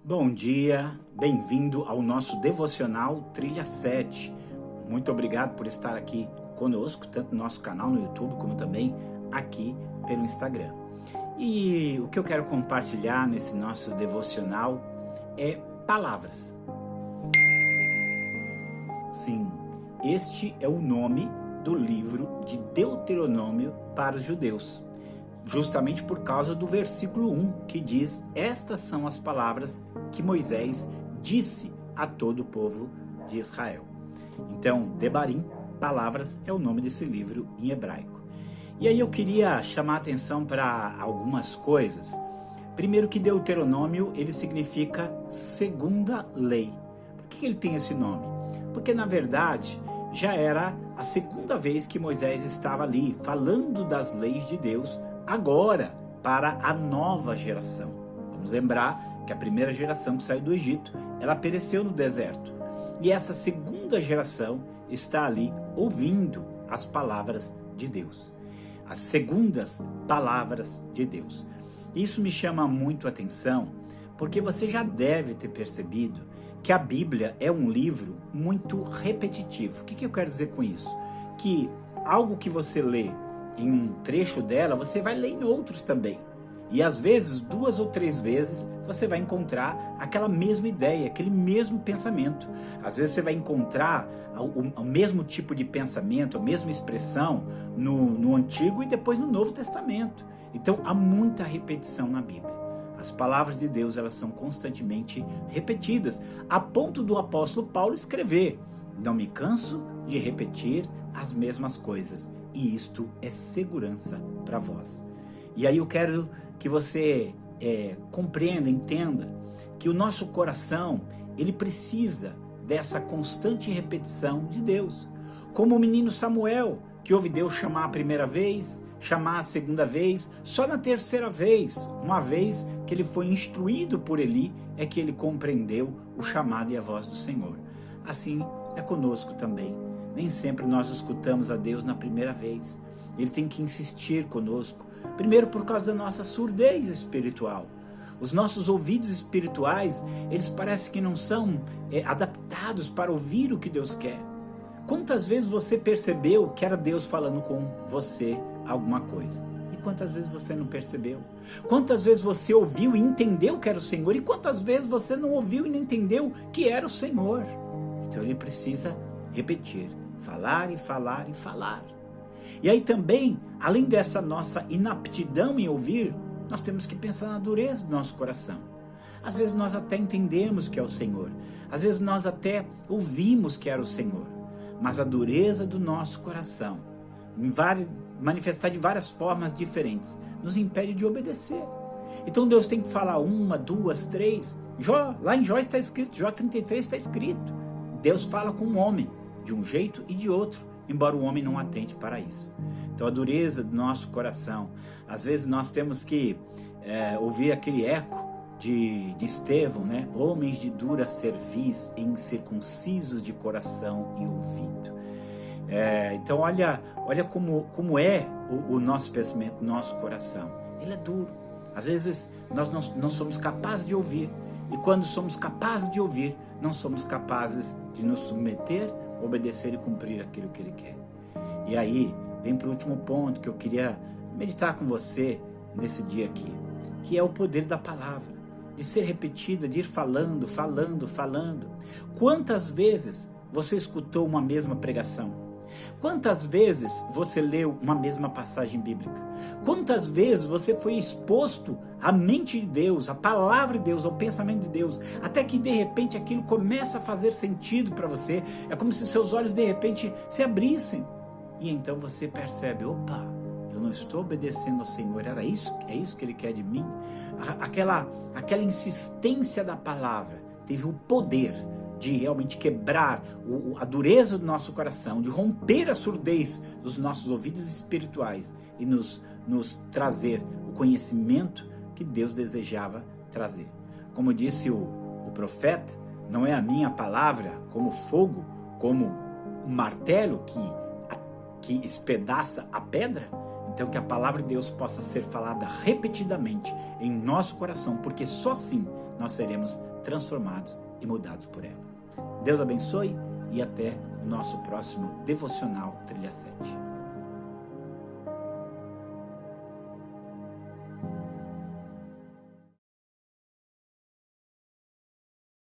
Bom dia, bem-vindo ao nosso devocional Trilha 7. Muito obrigado por estar aqui conosco, tanto no nosso canal no YouTube, como também aqui pelo Instagram. E o que eu quero compartilhar nesse nosso devocional é palavras. Sim, este é o nome do livro de Deuteronômio para os judeus. Justamente por causa do versículo 1, que diz: estas são as palavras que Moisés disse a todo o povo de Israel. Então, Debarim, palavras, é o nome desse livro em hebraico. E aí eu queria chamar a atenção para algumas coisas. Primeiro, que Deuteronômio, ele significa segunda lei. Por que ele tem esse nome? Porque, na verdade, já era a segunda vez que Moisés estava ali, falando das leis de Deus, agora para a nova geração. Vamos lembrar que a primeira geração que saiu do Egito, ela pereceu no deserto. E essa segunda geração está ali ouvindo as palavras de Deus. As segundas palavras de Deus. Isso me chama muito a atenção, porque você já deve ter percebido que a Bíblia é um livro muito repetitivo. O que eu quero dizer com isso? Que algo que você lê em um trecho dela, você vai ler em outros também. E às vezes, 2 ou 3 vezes, você vai encontrar aquela mesma ideia, aquele mesmo pensamento. Às vezes você vai encontrar o mesmo tipo de pensamento, a mesma expressão no Antigo e depois no Novo Testamento. Então há muita repetição na Bíblia. As palavras de Deus, elas são constantemente repetidas, a ponto do apóstolo Paulo escrever: não me canso de repetir as mesmas coisas. E isto é segurança para vós. E aí eu quero que você compreenda, entenda que o nosso coração, ele precisa dessa constante repetição de Deus. Como o menino Samuel, que ouve Deus chamar a primeira vez, chamar a segunda vez, só na terceira vez, uma vez que ele foi instruído por Eli, é que ele compreendeu o chamado e a voz do Senhor. Assim é conosco também. Nem sempre nós escutamos a Deus na primeira vez. Ele tem que insistir conosco. Primeiro, por causa da nossa surdez espiritual. Os nossos ouvidos espirituais, eles parecem que não são adaptados para ouvir o que Deus quer. Quantas vezes você percebeu que era Deus falando com você alguma coisa? E quantas vezes você não percebeu? Quantas vezes você ouviu e entendeu que era o Senhor? E quantas vezes você não ouviu e não entendeu que era o Senhor? Então ele precisa repetir. Falar e falar e falar. E aí também, além dessa nossa inaptidão em ouvir, nós temos que pensar na dureza do nosso coração. Às vezes nós até entendemos que é o Senhor. Às vezes nós até ouvimos que era o Senhor. Mas a dureza do nosso coração, manifestar de várias formas diferentes, nos impede de obedecer. Então Deus tem que falar 1, 2, 3. Lá em Jó está escrito, Jó 33 está escrito. Deus fala com um homem, de um jeito e de outro, embora o homem não atente para isso. Então a dureza do nosso coração, às vezes nós temos que ouvir aquele eco de Estevão, né? Homens de dura cerviz, incircuncisos de coração e ouvido. Então olha como é o nosso pensamento, o nosso coração. Ele é duro. Às vezes nós não somos capazes de ouvir, e quando somos capazes de ouvir, não somos capazes de nos submeter, obedecer e cumprir aquilo que Ele quer. E aí, vem para o último ponto que eu queria meditar com você nesse dia aqui, que é o poder da palavra, de ser repetida, de ir falando. Quantas vezes você escutou uma mesma pregação? Quantas vezes você leu uma mesma passagem bíblica? Quantas vezes você foi exposto à mente de Deus, à palavra de Deus, ao pensamento de Deus, até que de repente aquilo começa a fazer sentido para você? É como se seus olhos de repente se abrissem. E então você percebe: opa, eu não estou obedecendo ao Senhor, é isso que Ele quer de mim? Aquela insistência da palavra teve o poder de realmente quebrar a dureza do nosso coração, de romper a surdez dos nossos ouvidos espirituais e nos trazer o conhecimento que Deus desejava trazer. Como disse o profeta, não é a minha palavra como fogo, como um martelo que espedaça a pedra? Então que a palavra de Deus possa ser falada repetidamente em nosso coração, porque só assim nós seremos transformados e mudados por ela. Deus abençoe e até o nosso próximo Devocional Trilha 7.